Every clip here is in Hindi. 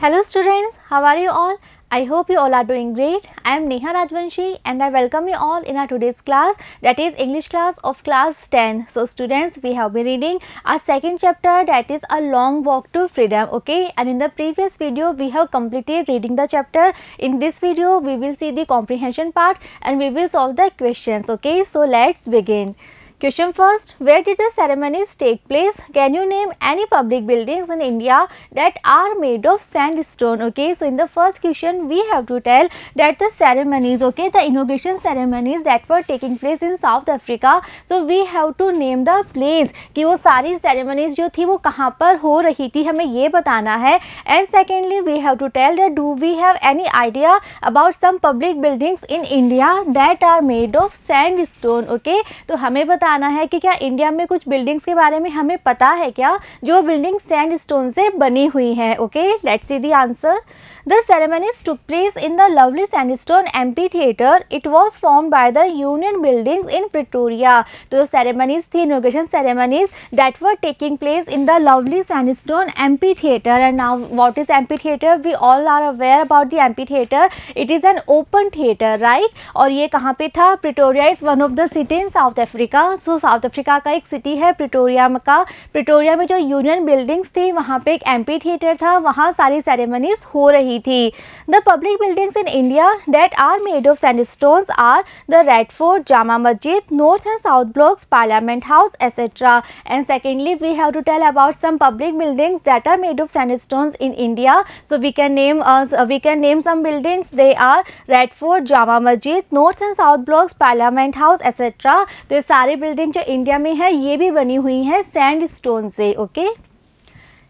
Hello students, how are you all? I hope you all are doing great. I am Neha Rajvanshi and I welcome you all in our today's class, that is English class of class 10. So students, we have been reading our second chapter, that is A Long Walk to Freedom, okay? And in the previous video we have completed reading the chapter. In this video we will see the comprehension part and we will solve the questions, okay? So let's begin. Question first, where did the ceremonies take place? Can you name any public buildings in India that are made of sandstone? Okay, so in the first question we have to tell that the ceremonies, okay, the inauguration ceremonies that were taking place in South Africa. So we have to name the place कि वो सारी ceremonies जो थी वो कहाँ पर हो रही थी, हमें ये बताना है. And secondly we have to tell that do we have any idea about some public buildings in India that are made of sandstone? Okay, तो हमें बताना है कि क्या इंडिया में कुछ बिल्डिंग्स के बारे में हमें पता है क्या जो बिल्डिंग सैंडस्टोन से बनी हुई है. Okay, let's see the answer. The ceremonies took place in the lovely sandstone amphitheater. It was formed by the Union Buildings in Pretoria. तो ceremonies थी, inauguration ceremonies that were taking place in the lovely sandstone amphitheater. And now what is amphitheater? We all are aware about the amphitheater. It is an open theater, right? और ये कहाँ पे था? Pretoria is one of the city in South Africa. So South Africa का एक city है प्रिटोरिया का. प्रिटोरिया में जो यूनियन बिल्डिंग्स थी वहाँ पे एक एम्फीथिएटर था, वहाँ सारी सेरेमनीज हो रही थी. The public buildings in India that are made of sandstones are the Red Fort, Jama Masjid, North and South Blocks, Parliament House, etc. And secondly, we have to tell about some public buildings that are made of sandstones in India. So we can name some buildings. They are Red Fort, Jama Masjid, North and South Blocks, Parliament House, etc. तो ये सारी बिल्डिंग जो इंडिया में है ये भी बनी हुई है सैंडस्टोन से. Okay,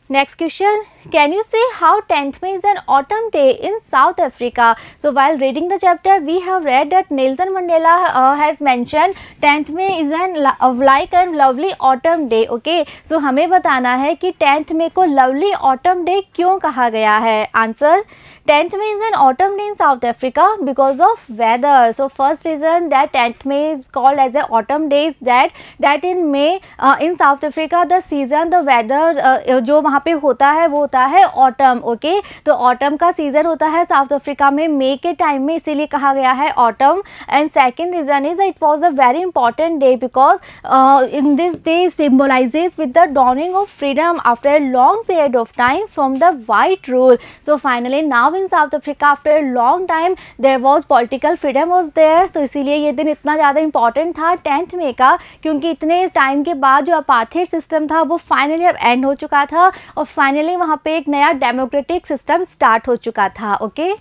next question, can you say how 10th May is an autumn day in South Africa? So while reading the chapter we have read that Nelson Mandela has mentioned 10th May is like a lovely autumn day. Okay, so हमें बताना है कि 10th May को lovely autumn day क्यों कहा गया है. Answer, 10th May is an autumn day in South Africa because of weather. So first reason that 10th May is called as a autumn day is that in May in South Africa the season, the weather जो वहाँ पे होता है वो होता है ऑटम. ओके, तो ऑटम का सीजन होता है साउथ अफ्रीका में मई के टाइम में, इसीलिए कहा गया है autumn. And second reason is it was a very important day because in this day symbolises with the dawning of freedom after a long period of time from the white rule. So finally now in South Africa after a long time there was political freedom was there. तो इसीलिए ये दिन इतना ज़्यादा इंपॉर्टेंट था 10th मई का, क्योंकि इतने टाइम के बाद जो अपार्थाइड सिस्टम था वो फाइनली अब एंड हो चुका था और फाइनली वहाँ पे एक नया डेमोक्रेटिक सिस्टम स्टार्ट हो चुका था. Okay,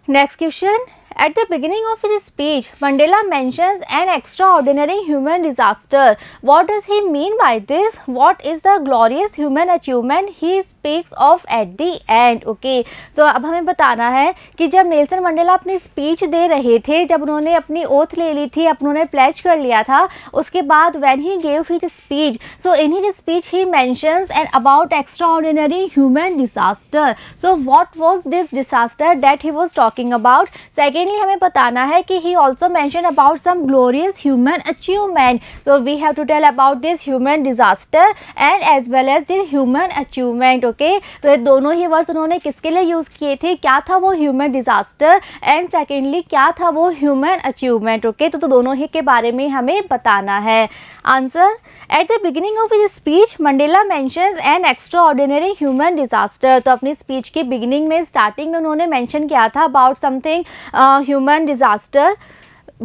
next question, at the beginning of his speech Mandela mentions an extraordinary human disaster. What does he mean by this? What is the glorious human achievement he speaks of at the end? Okay, so अब हमें बताना है कि जब नेल्सन मंडेला अपनी स्पीच दे रहे थे, जब उन्होंने अपनी ओथ ले ली थी, उन्होंने प्लेज कर लिया था, उसके बाद when he gave his speech, so in his speech he mentions and about extraordinary human disaster. So what was this disaster that he was talking about? Secondly हमें बताना है कि he also mentioned about some glorious human achievement. So we have to tell about this human disaster and as well as the human achievement. Okay, तो ये दोनों ही वर्ड्स उन्होंने किसके लिए यूज़ किए थे, क्या था वो ह्यूमन डिजास्टर एंड सेकेंडली क्या था वो ह्यूमन अचीवमेंट. ओके, तो दोनों ही के बारे में हमें बताना है. Answer, at the beginning of his speech Mandela mentions N extraordinary human disaster. तो अपनी स्पीच के बिगिनिंग में स्टार्टिंग में उन्होंने मेंशन किया था about something human disaster.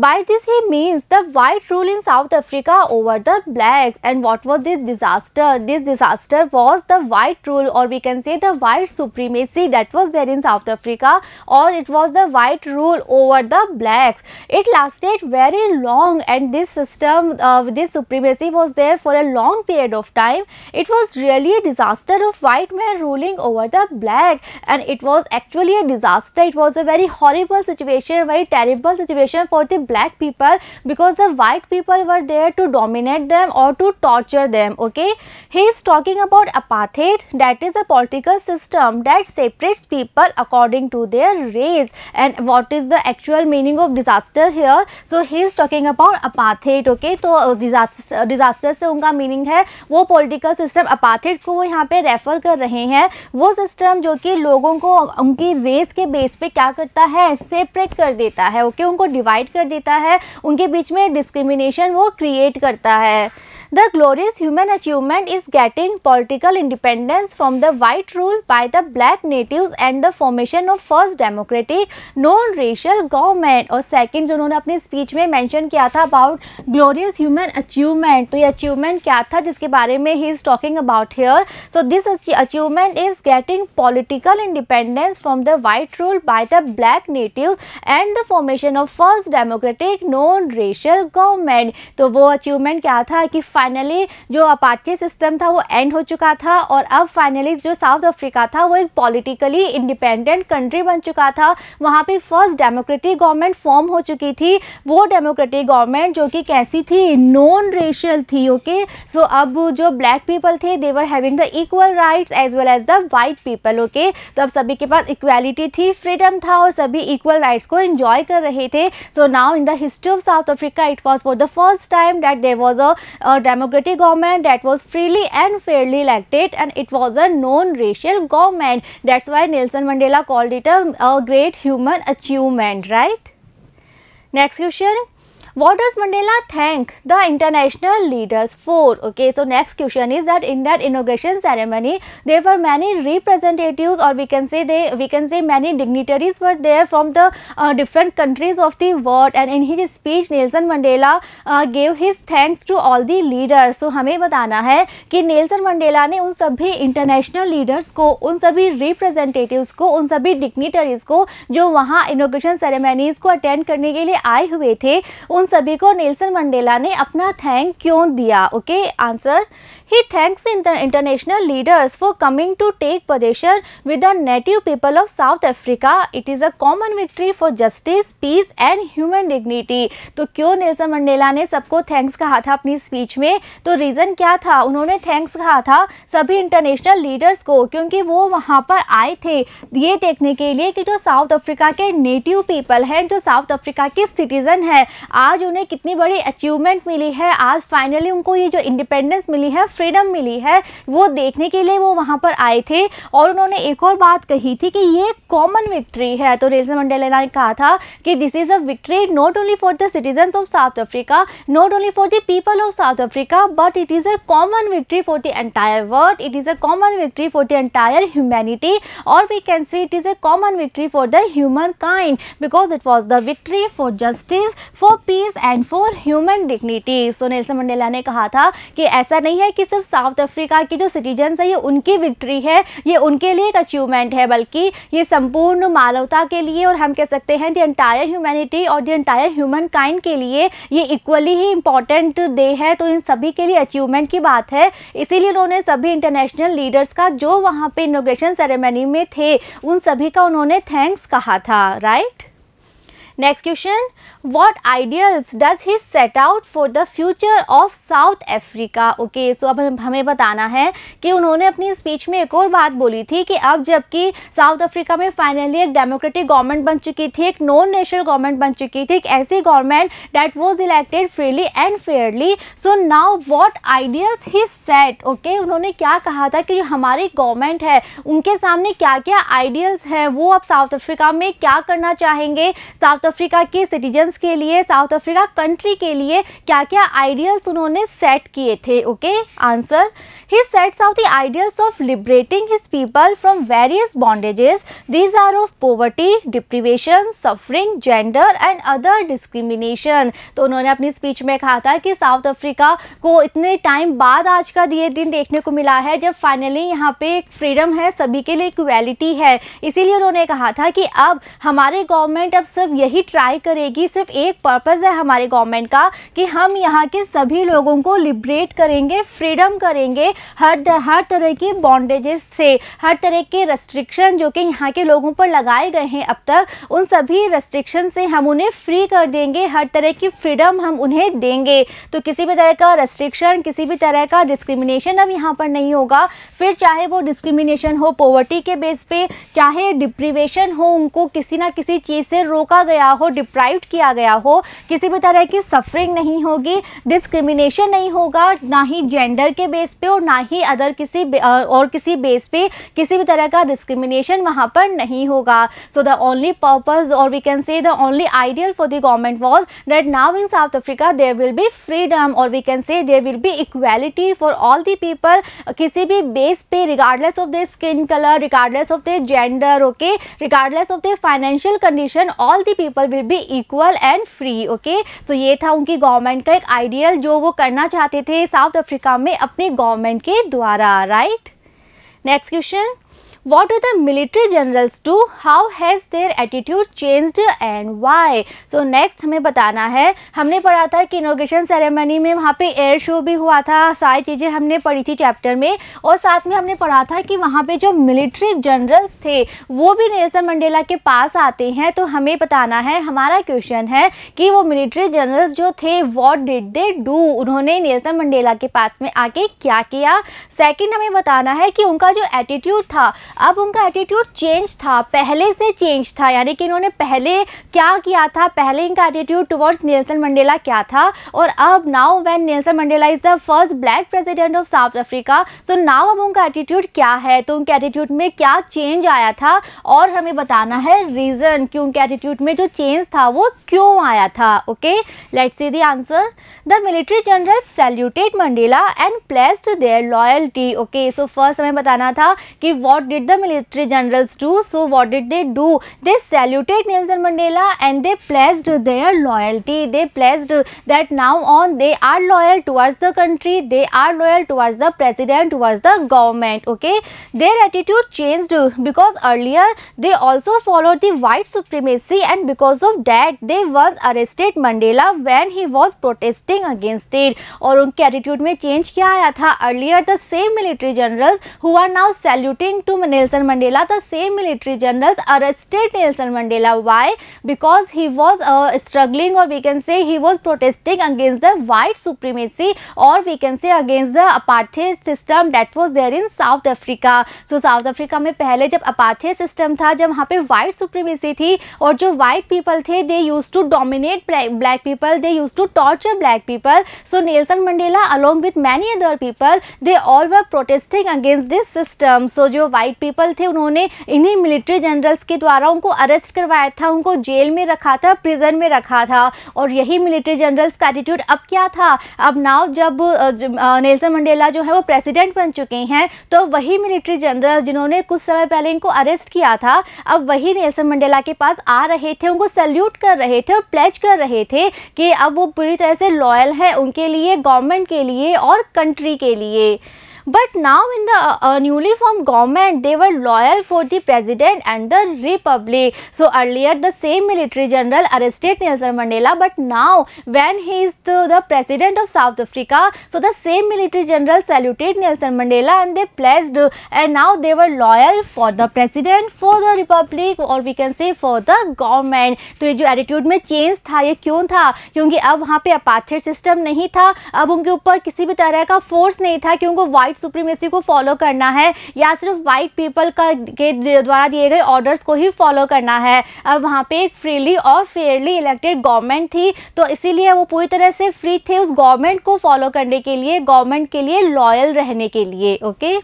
By this he means the white rule in South Africa over the blacks. And what was this disaster? This disaster was the white rule, or we can say the white supremacy that was there in South Africa, or it was the white rule over the blacks. It lasted very long and this system, this supremacy was there for a long period of time. It was really a disaster of white men ruling over the black, and it was actually a disaster. It was a very horrible situation, very terrible situation for the black people because the white people were there to dominate them or to torture them. Okay, he is talking about apartheid, that is a political system that separates people according to their race. And what is the actual meaning of disaster here? So he is talking about apartheid. Okay, तो disaster से उनका मीनिंग है वो पॉलिटिकल सिस्टम, अपार्थाइड को वो यहाँ पे रेफर कर रहे हैं, वो सिस्टम जो कि लोगों को उनकी रेस के बेस पे क्या करता है, सेपरेट कर देता है. ओके, उनको डिवाइड कर देता है, उनके बीच में डिस्क्रिमिनेशन वो क्रिएट करता है. The glorious human achievement is getting political independence from the white rule by the black natives and the formation of first democratic non-racial government. और सेकंड जो उन्होंने अपनी स्पीच में मेंशन किया था अबाउट glorious human achievement, तो ये अचीवमेंट क्या था जिसके बारे में he is talking about here. So this achievement is getting political independence from the white rule by the black natives and the formation of first democratic non-racial government. तो वो अचीवमेंट क्या था कि फाइनली जो अपार्थाइड सिस्टम था वो एंड हो चुका था और अब फाइनली जो साउथ अफ्रीका था वो एक पॉलिटिकली इंडिपेंडेंट कंट्री बन चुका था. वहाँ पे फर्स्ट डेमोक्रेटिक गवर्नमेंट फॉर्म हो चुकी थी. वो डेमोक्रेटिक गवर्नमेंट जो कि कैसी थी, नॉन रेशियल थी. ओके, सो अब जो ब्लैक पीपल थे they were having the equal rights as well as the white people. Okay, तो अब सभी के पास इक्वालिटी थी, फ्रीडम था और सभी इक्वल राइट्स को एंजॉय कर रहे थे. So now in the history of South Africa it was for the first time that there was a democratic government that was freely and fairly elected, and it was a non-racial government. That's why Nelson Mandela called it a great human achievement, right? Next question. What does Mandela thank the international leaders for? Okay, so next question is that in that inauguration ceremony there were many representatives, or we can say many dignitaries were there from the different countries of the world, and in his speech Nelson Mandela gave his thanks to all the leaders. So हमें बताना है कि नेल्सन मंडेला ने उन सभी इंटरनेशनल लीडर्स को, उन सभी रिप्रेजेंटेटिव्स को, उन सभी डिग्निटरीज को जो वहाँ इनॉग्रेशन सेरेमनीज को अटेंड करने के लिए आए हुए थे, उन सभी को नेल्सन मंडेला ने अपना थैंक क्यों दिया? Okay, answer, he thanks the international leaders for coming to take possession with the native people of South Africa. It is a common victory for justice, peace and human dignity. तो क्यों नेल्सन मंडेला ने सबको थैंक्स कहा था अपनी स्पीच में? तो रीज़न क्या था? उन्होंने थैंक्स कहा था सभी इंटरनेशनल लीडर्स को, क्योंकि वो वहाँ पर आए थे ये देखने के लिए कि जो साउथ अफ्रीका के नेटिव पीपल हैं, जो साउथ अफ्रीका के सिटीज़न हैं, आज उन्हें कितनी बड़ी अचीवमेंट मिली है, आज फाइनली उनको ये जो इंडिपेंडेंस मिली है, फ्रीडम मिली है, वो देखने के लिए वो वहाँ पर आए थे. और उन्होंने एक और बात कही थी कि ये कॉमन विक्ट्री है. तो नेल्सन मंडेला ने कहा था कि this is a victory not only for the citizens of South Africa, not only for the people of South Africa, but it is a common victory for the entire world. It is a common victory for the entire humanity, और we can see it is a common victory for the humankind, because it was the victory for justice, for peace and for human dignity. So Nelson Mandela ने कहा था कि ऐसा नहीं है कि सिर्फ साउथ अफ्रीका के जो सिटीजन्स हैं ये उनकी विक्ट्री है, ये उनके लिए एक अचीवमेंट है, बल्कि ये संपूर्ण मानवता के लिए, और हम कह सकते हैं द एंटायर ह्यूमैनिटी और द एंटायर ह्यूमन काइंड के लिए ये इक्वली ही इम्पॉर्टेंट डे है. तो इन सभी के लिए अचीवमेंट की बात है. इसीलिए उन्होंने सभी इंटरनेशनल लीडर्स का जो वहाँ पे इनॉग्रेशन सेरेमनी में थे उन सभी का उन्होंने थैंक्स कहा था, right? Next question, what ideals does he set out for the future of South Africa? Okay, so अब हमें बताना है कि उन्होंने अपनी स्पीच में एक और बात बोली थी कि अब जबकि साउथ अफ्रीका में फाइनली एक डेमोक्रेटिक गवर्नमेंट बन चुकी थी, एक नॉन नेशनल गवर्नमेंट बन चुकी थी, एक ऐसी government that was elected freely and Fairlie. So now what ideals he set? Okay, उन्होंने क्या कहा था कि जो हमारी गवर्नमेंट है उनके सामने क्या क्या आइडियल्स हैं, वो अब साउथ अफ्रीका में क्या करना चाहेंगे, साउथ अफ्रीका के सिटीजन्स के लिए, साउथ अफ्रीका कंट्री के लिए क्या क्या आइडियल्स उन्होंने सेट किए थे. Okay, answer, he sets out the ideals of liberating his people from various bondages. These are of poverty, deprivation, suffering, gender and other discrimination. तो उन्होंने अपनी स्पीच में कहा था कि साउथ अफ्रीका को इतने टाइम बाद आज का ये दिन देखने को मिला है जब फाइनली यहाँ पे एक फ्रीडम है, सभी के लिए इक्वालिटी है. इसीलिए उन्होंने कहा था कि अब हमारे गवर्नमेंट अब सिर्फ यही यही ट्राई करेगी, सिर्फ एक पर्पज़ है हमारे गवर्नमेंट का कि हम यहाँ के सभी लोगों को लिबरेट करेंगे, फ्रीडम करेंगे हर तरह की बॉन्डेजेस से, हर तरह के रेस्ट्रिक्शन जो कि यहाँ के लोगों पर लगाए गए हैं अब तक, उन सभी रेस्ट्रिक्शन से हम उन्हें फ्री कर देंगे, हर तरह की फ्रीडम हम उन्हें देंगे। तो किसी भी तरह का रेस्ट्रिक्शन, किसी भी तरह का डिस्क्रिमिनेशन अब यहाँ पर नहीं होगा। फिर चाहे वो डिस्क्रिमिनेशन हो पॉवर्टी के बेस पे, चाहे डिप्रीवेशन हो, उनको किसी ना किसी चीज़ से रोका गया हो, डिप्राइव्ड किया गया हो, किसी भी तरह की सफरिंग नहीं होगी, डिस्क्रिमिनेशन नहीं होगा, ना ही जेंडर के बेस पे और ना ही अदर किसी बेस पे किसी भी तरह का डिस्क्रिमिनेशन वहाँ पर नहीं होगा। सो द ओनली पर्पस और we can say the only ideal for the government was that now in South Africa there will be freedom और we can say there will be equality for all the people, किसी भी बेस पे, regardless of the skin colour, regardless of the gender, okay, regardless of the financial condition, all the people will be equal and free. Okay, so ये था उनकी गवर्नमेंट का एक आइडियल जो वो करना चाहते थे साउथ अफ्रीका में अपनी गवर्नमेंट के द्वारा, right. Next question, What do the military generals do? How has their attitude changed and why? So next हमें बताना है, हमने पढ़ा था कि इनॉग्रेशन सेरेमनी में वहाँ पे एयर शो भी हुआ था, सारी चीज़ें हमने पढ़ी थी चैप्टर में, और साथ में हमने पढ़ा था कि वहाँ पे जो मिलिट्री जनरल्स थे वो भी नेल्सन मंडेला के पास आते हैं। तो हमें बताना है, हमारा क्वेश्चन है कि वो मिलिट्री जनरल्स जो थे व्हाट डिड दे डू, उन्होंने नेल्सन मंडेला के पास में आके क्या किया। सेकंड हमें बताना है कि उनका जो एटीट्यूड था, अब उनका एटीट्यूड चेंज था, पहले से चेंज था, यानी कि इन्होंने पहले क्या किया था, पहले इनका एटीट्यूड टुवर्ड्स नेल्सन मंडेला क्या था, और अब now when Nelson Mandela is the first black president of South Africa, so now अब उनका एटीट्यूड क्या है, तो उनके एटीट्यूड में क्या चेंज आया था, और हमें बताना है रीज़न कि उनके एटीट्यूड में जो चेंज था वो क्यों आया था। Okay, let's see the answer. The military general saluted Mandela and placed their loyalty. Okay, so first हमें बताना था कि what did the military generals do. So what did they do? They saluted Nelson Mandela and they pledged their loyalty. They pledged that now on they are loyal towards the country, they are loyal towards the president, towards the government. Okay, their attitude changed because earlier they also followed the white supremacy and because of that they was arrested Mandela when he was protesting against it. और उनके attitude में change क्या आया था? Earlier the same military generals who are now saluting to Nelson Mandela, the same military generals arrested Nelson Mandela. Why? Because he was struggling, or we can say he was protesting against the white supremacy, or we can say against the apartheid system that was there in South Africa. So South Africa में पहले जब apartheid system था, जब वहाँ पे white supremacy थी और जो white people थे they used to dominate black people, they used to torture black people. So Nelson Mandela along with many other people they all were protesting against this system. So जो white people थे उन्होंने इन्हीं मिलिट्री जनरल्स के द्वारा उनको अरेस्ट करवाया था, उनको जेल में रखा था, प्रिजन में रखा था, और यही मिलिट्री जनरल्स का एटीट्यूड अब क्या था, अब नाउ जब नेल्सन मंडेला जो है वो प्रेसिडेंट बन चुके हैं, तो वही मिलिट्री जनरल्स जिन्होंने कुछ समय पहले इनको अरेस्ट किया था, अब वही नेल्सन मंडेला के पास आ रहे थे, उनको सैल्यूट कर रहे थे और प्लेज कर रहे थे कि अब वो पूरी तरह से लॉयल है उनके लिए, गवर्नमेंट के लिए और कंट्री के लिए। But now in the newly formed government they were loyal for the president and the republic. So earlier the same military general arrested Nelson Mandela, but now when he is the president of South Africa, so the same military general saluted Nelson Mandela and they pledged, and now they were loyal for the president, for the republic, or we can say for the government. तो ये जो attitude में change था ये क्यों था, क्योंकि अब वहाँ पे apartheid system नहीं था, अब उनके ऊपर किसी भी तरह का force नहीं था कि उनको white सुप्रीमेसी को फॉलो करना है या सिर्फ वाइट पीपल के द्वारा दिए गए ऑर्डर्स को ही फॉलो करना है। अब वहाँ पे एक फ्रीली और फेयरली इलेक्टेड गवर्नमेंट थी, तो इसीलिए वो पूरी तरह से फ्री थे उस गवर्नमेंट को फॉलो करने के लिए, गवर्नमेंट के लिए लॉयल रहने के लिए। Okay,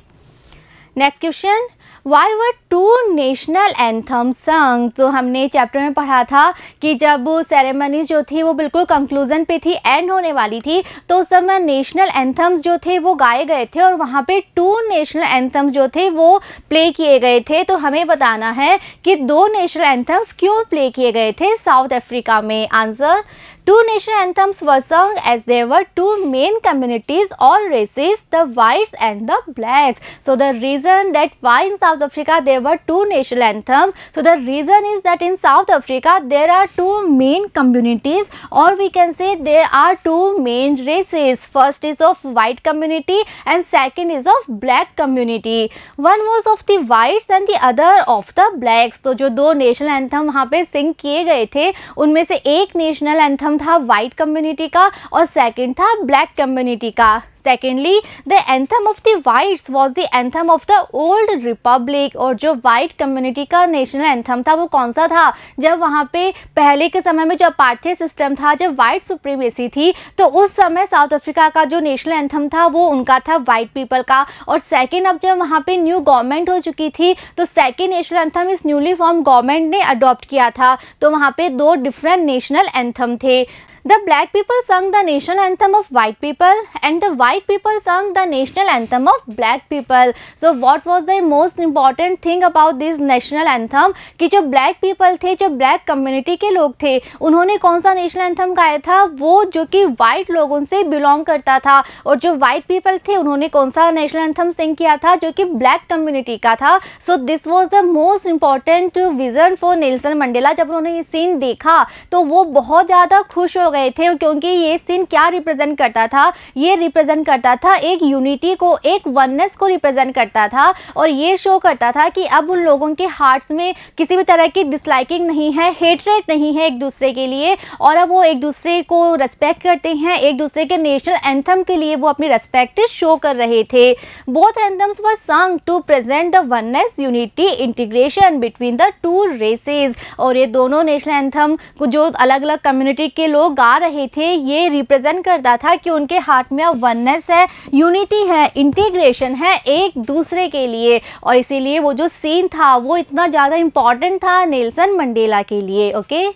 next question, why were two national anthem sung. तो हमने चैप्टर में पढ़ा था कि जब सेरेमनी जो थी वो बिल्कुल कंक्लूजन पे थी, एंड होने वाली थी, तो उस समय नेशनल एंथम्स जो थे वो गाए गए थे और वहाँ पे 2 नेशनल एंथम्स जो थे वो प्ले किए गए थे। तो हमें बताना है कि 2 नेशनल एंथम्स क्यों प्ले किए गए थे साउथ अफ्रीका में। Answer, Two national anthems were sung as there were two main communities or races, the whites and the blacks. So the reason that why in South Africa there were two national anthems, so the reason is that in South Africa there are two main communities, or we can say there are two main races. First is of white community and second is of black community. One was of the whites and the other of the blacks. तो जो दो नेशनल एंथम वहाँ पे सिंग किए गए थे उनमें से एक नेशनल एंथम था वाइट कम्युनिटी का और सेकंड था ब्लैक कम्युनिटी का. Secondly, the anthem of the whites was the anthem of the old republic. और जो white community का national anthem था वो कौन सा था? जब वहाँ पे पहले के समय में जो अपार्थाइड सिस्टम था, जब white supremacy थी, तो उस समय साउथ अफ्रीका का जो नेशनल एंथम था वो उनका था white people का. और सेकेंड, अब जब वहाँ पे न्यू गवर्नमेंट हो चुकी थी तो सेकेंड नेशनल एंथम इस न्यूली फॉर्म गवर्नमेंट ने अडॉप्ट किया था. तो वहाँ पे दो डिफरेंट नेशनल एंथम थे. The black people sung the national anthem of white people and the white people sung the national anthem of black people. So what was the most important thing about this national anthem कि जो black people थे, जो black community के लोग थे, उन्होंने कौन सा national anthem गाया था? वो जो कि white लोगों से belong करता था. और जो white people थे उन्होंने कौन सा national anthem sing किया था जो कि black community का था. So this was the most important vision for Nelson Mandela. जब उन्होंने ये सीन देखा तो वो बहुत ज़्यादा खुश हो गए थे क्योंकि ये सीन क्या रिप्रेजेंट करता था? ये रिप्रेजेंट करता था एक यूनिटी को, एक वननेस को रिप्रेजेंट करता था. और ये शो करता था कि अब उन लोगों के हार्ट्स में किसी भी तरह की डिसलाइकिंग नहीं है, हेटरेट नहीं है एक दूसरे के लिए, और अब वो एक दूसरे को रेस्पेक्ट करते हैं. एक दूसरे के नेशनल एंथम के लिए वो अपनी रेस्पेक्ट शो कर रहे थे. Both anthems were sung to present the oneness, unity, integration between the two races. और ये दोनों नेशनल एंथम को जो अलग अलग कम्युनिटी के लोग गा रहे थे ये रिप्रेजेंट करता था कि उनके हार्ट में अब वननेस है, यूनिटी है, इंटीग्रेशन है एक दूसरे के लिए. और इसीलिए वो जो सीन था वो इतना ज़्यादा इम्पॉर्टेंट था नेल्सन मंडेला के लिए. Okay,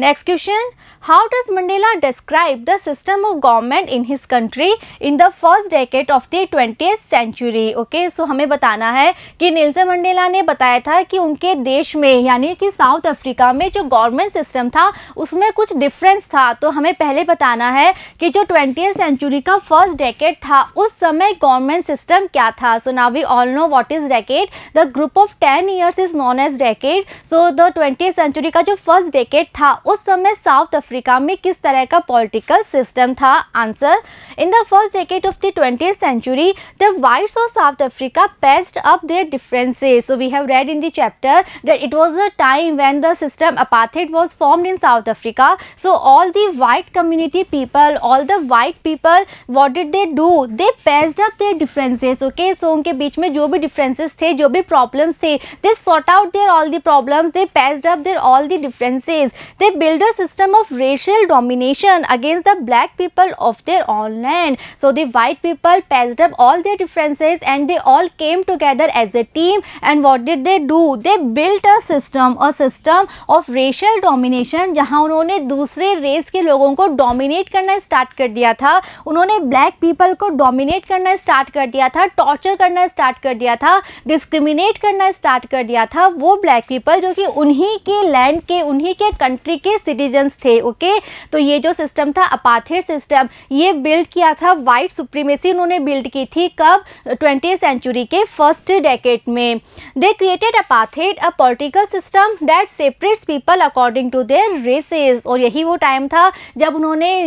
next question, how does Mandela describe the system of government in his country in the first decade of the 20th century. Okay, so हमें बताना है कि नेल्सन मंडेला ने बताया था कि उनके देश में यानी कि साउथ अफ्रीका में जो गवर्नमेंट सिस्टम था उसमें कुछ डिफरेंस था. तो हमें पहले बताना है कि जो 20th सेंचुरी का फर्स्ट डेकेड था उस समय गवर्नमेंट सिस्टम क्या था. So now we all know what is decade. The group of 10 years is known as decade. So the 20th century का जो फर्स्ट डेकेड था उस समय साउथ अफ्रीका में किस तरह का पॉलिटिकल सिस्टम था? Answer, in the first decade of the 20th century the whites of South Africa patched up their differences. So we have read in the chapter that it was a time when the system apartheid was formed in South Africa. So all the white community people, all the white people, what did they do? They patched up their differences. Okay, so उनके बीच में जो भी डिफरेंसेस थे, जो भी प्रॉब्लम्स थे, they sort out their all the problems, they patched up their all the differences. They build a system of racial domination against the black people of their own land. So the white people patched up all their differences and they all came together as a team. And what did they do? They built a system of racial domination जहाँ उन्होंने दूसरे रेस के लोगों को डोमिनेट करना स्टार्ट कर दिया था. उन्होंने ब्लैक पीपल को डोमिनेट करना स्टार्ट कर दिया था, टॉर्चर करना स्टार्ट कर दिया था, डिस्क्रिमिनेट करना स्टार्ट कर दिया था. वो ब्लैक पीपल जो कि उन्हीं के लैंड के, उन्हीं के कंट्री के सिटीजन्स थे. ओके, तो ये जो सिस्टम था अपार्थाइड सिस्टम, ये बिल्ड किया था वाइट सुप्रीमेसी उन्होंने बिल्ड की थी. कब? 20th सेंचुरी के फर्स्ट डेकेड में. They created apartheid, a political system that separates people according to their races. और यही वो टाइम था जब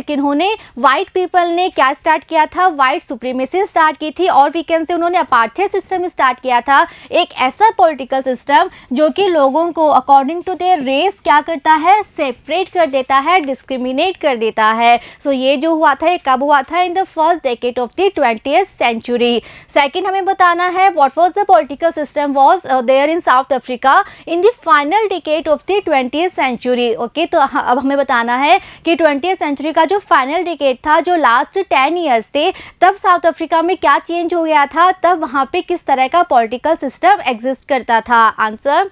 किन्होंने वाइट पीपल ने क्या स्टार्ट किया था? वाइट सुप्रीमेसी स्टार्ट की थी. और वी कैन से उन्होंने अपार्थाइड सिस्टम स्टार्ट किया था, एक ऐसा पॉलिटिकल सिस्टम जो कि लोगों को अकॉर्डिंग टू देयर रेस क्या करता है? सेपरेट कर देता है, डिस्क्रिमिनेट कर देता है. सो ये जो हुआ था ये कब हुआ था? In the first decade of the 20th century. Second हमें बताना है what was the political system was there in South Africa in the final decade of the 20th century. Okay, तो अब हमें बताना है कि 20th सेंचुरी का जो फाइनल डेकेड था, जो लास्ट 10 years थे, तब साउथ अफ्रीका में क्या चेंज हो गया था? तब वहाँ पे किस तरह का पॉलिटिकल सिस्टम एग्जिस्ट करता था? Answer,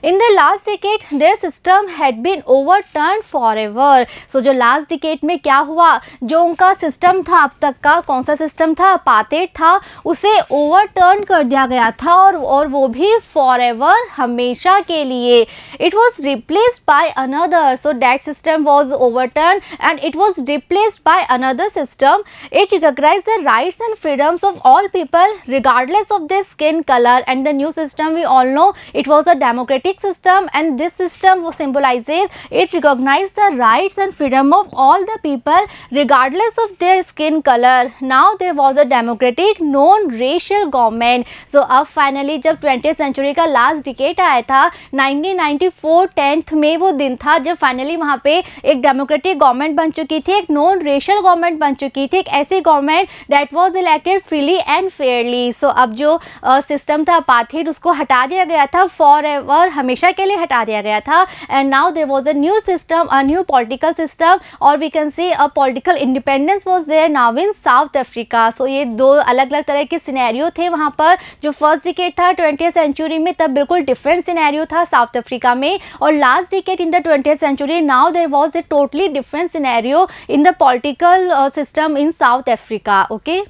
In the last decade their system had been overturned forever. So जो last decade में क्या हुआ, जो उनका सिस्टम था अब तक का, कौन सा सिस्टम था, अपार्थाइड था, उसे ओवरटर्न कर दिया गया था और वो भी forever, हमेशा के लिए. It was replaced by another. So that system was overturned and it was replaced by another system. It recognized the rights and freedoms of all people regardless of their skin color. And the new system, we all know, it was a democratic system, and this system symbolizes, it recognized the rights and freedom of all the people regardless of their skin color. Now there was a democratic non-racial government. So अब finally जब 20th century का last decade आया था, 1994 10th में वो दिन था जब finally वहाँ पे एक democratic government बन चुकी थी, एक non-racial government बन चुकी थी, एक ऐसी government that was elected freely and fairly. So अब जो system था अपार्थाइड, उसको हटा दिया गया था forever, हमेशा के लिए हटा दिया गया था. And now there was a new system, a new political system, or we can say a political independence was there now in South Africa. So ये दो अलग अलग तरह के सिनेरियो थे वहाँ पर. जो फर्स्ट डिकेड था 20th century में, तब बिल्कुल डिफरेंट सिनेरियो था साउथ अफ्रीका में, और last decade in the 20th century now there was a totally different scenario in the political system in South Africa. Okay,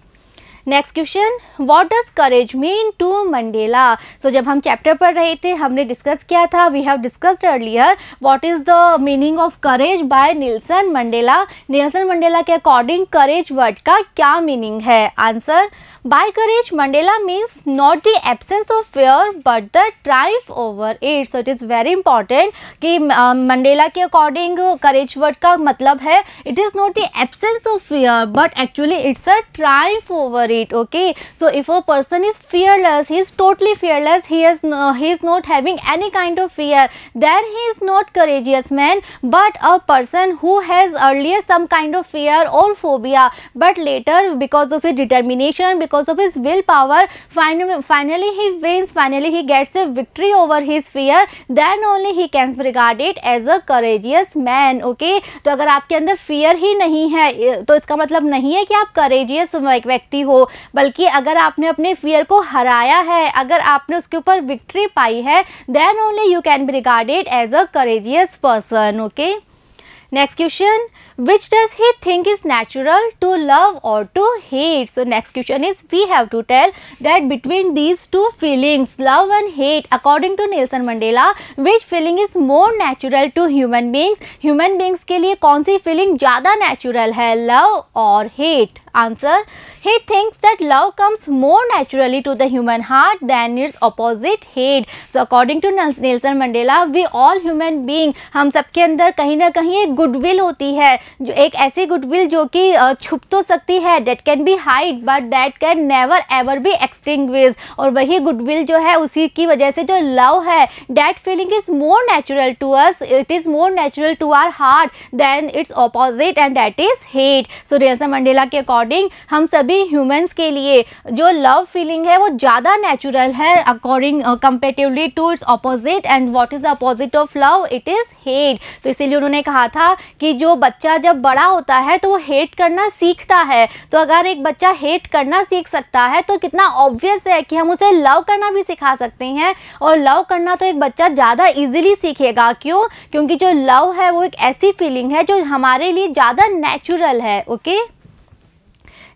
next question, what does courage mean to Mandela. So जब हम चैप्टर पढ़ रहे थे हमने डिस्कस किया था, we have discussed earlier what is the meaning of courage by Nelson Mandela. Nelson Mandela के अकॉर्डिंग करेज वर्ड का क्या मीनिंग है? Answer, by courage Mandela means not the absence of fear but the triumph over it. So it is very important कि मंडेला के अकॉर्डिंग करेज वर्ड का मतलब है it is not the absence of fear but actually it's a triumph over it. Okay, so if a person is fearless, he is totally fearless, he is not having any kind of fear, then he is not courageous man. But a person who has earlier some kind of fear or phobia, but later because of his determination, because of his willpower, finally he wins, finally he gets a victory over his fear, then only he can be regarded as a courageous man. Okay, तो अगर आपके अंदर fear ही नहीं है तो इसका मतलब नहीं है कि आप courageous व्यक्ति हो, बल्कि अगर आपने अपने फियर को हराया है, अगर आपने उसके ऊपर विक्ट्री पाई है, then only you can be regarded as a courageous person. Okay, next question, which does he think is natural to love or to hate. So next question is, we have to tell that between these two feelings, love and hate, according to Nelson Mandela, which feeling is more natural to human beings. Human beings के लिए कौन सी feeling ज़्यादा natural है, love or hate? Answer, he thinks that love comes more naturally to the human heart than its opposite, hate. So according to Nelson Mandela, we all human being, हम सबके अंदर कहीं ना कहीं एक गुडविल होती है, जो एक ऐसी गुडविल जो कि छुप तो सकती है, date can be hide but date can never ever be extinguished. और वही गुडविल जो है उसी की वजह से जो लव है, that feeling is more natural to us, it is more natural to our heart than its opposite and that is hate. So Nelson Mandela के अकॉर्डिंग हम सभी ह्यूमंस के लिए जो लव फीलिंग है वो ज़्यादा नेचुरल है according comparatively to its opposite. And what is the opposite of love? It is hate. तो इसीलिए उन्होंने कहा था कि जो बच्चा जब बड़ा होता है तो वो हेट करना सीखता है. तो अगर एक बच्चा हेट करना सीख सकता है तो कितना ऑब्वियस है कि हम उसे लव करना भी सिखा सकते हैं. और लव करना तो एक बच्चा ज़्यादा इजीली सीखेगा. क्यों? क्योंकि जो लव है वो एक ऐसी फीलिंग है जो हमारे लिए ज़्यादा नेचुरल है. Okay,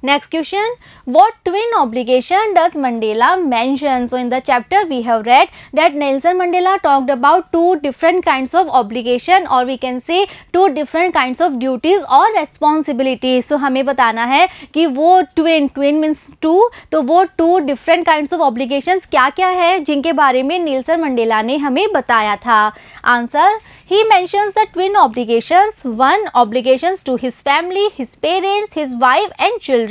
next question, what twin obligation does Mandela mention? So in the chapter we have read that Nelson Mandela talked about two different kinds of obligation, or we can say two different kinds of duties or responsibilities. So हमें बताना है कि वो twin means two, तो वो two different kinds of obligations क्या क्या है जिनके बारे में नेल्सन मंडेला ने हमें बताया था. Answer, he mentions the twin obligations. One, obligations to his family, his parents, his wife and children.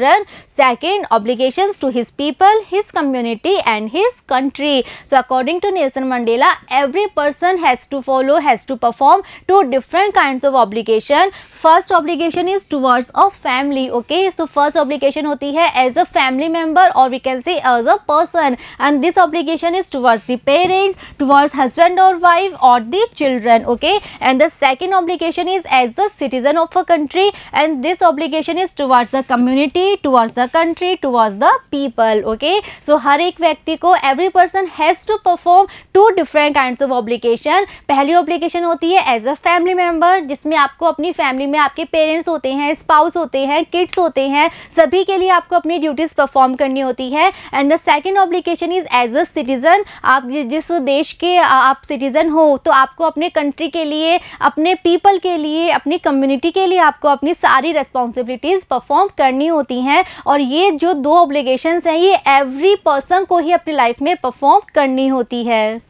Second, obligations to his people, his community and his country. So according to Nelson Mandela, every person has to follow, has to perform two different kinds of obligation. First obligation is towards a family. Okay, so first obligation होती है as a family member, or we can say as a person, and this obligation is towards the parents, towards husband or wife or the children. Okay, and the second obligation is as a citizen of a country, and this obligation is towards the community, family, towards the country, towards the people. Okay, so हर एक व्यक्ति को, every person has to perform 2 different kinds of obligation. पहली ऑब्लिगेशन होती है एज अ फैमिली मेम्बर, जिसमें आपको अपनी फैमिली में आपके पेरेंट्स होते हैं, स्पाउस होते हैं, किड्स होते हैं, सभी के लिए आपको अपनी ड्यूटीज़ परफॉर्म करनी होती है. And the second obligation is as a citizen. आप जिस देश के आप सिटीजन हो, तो आपको अपने कंट्री के लिए, अपने पीपल के लिए, अपनी कम्युनिटी के लिए आपको अपनी सारी रेस्पॉन्सिबिलिटीज़ परफॉर्म करनी होती हैं. और ये जो 2 ऑब्लिगेशंस हैं, ये एवरी पर्सन को ही अपनी लाइफ में परफॉर्म करनी होती है.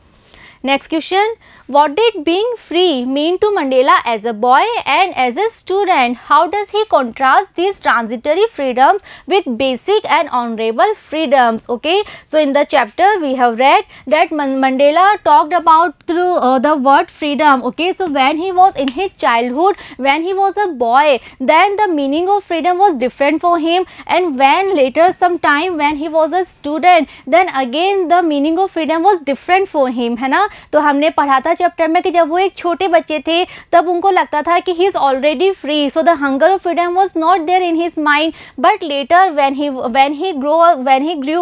Next question, what did being free mean to Mandela as a boy and as a student? How does he contrast these transitory freedoms with basic and honorable freedoms? Okay, so in the chapter we have read that Mandela talked about through the word freedom. Okay, so when he was in his childhood, when he was a boy, then the meaning of freedom was different for him, and when later some time when he was a student, then again the meaning of freedom was different for him, है ना. तो हमने पढ़ा था चैप्टर में कि जब वो एक छोटे बच्चे थे तब उनको लगता था कि he is already free, so the hunger of freedom was not there in his mind. But later when he grew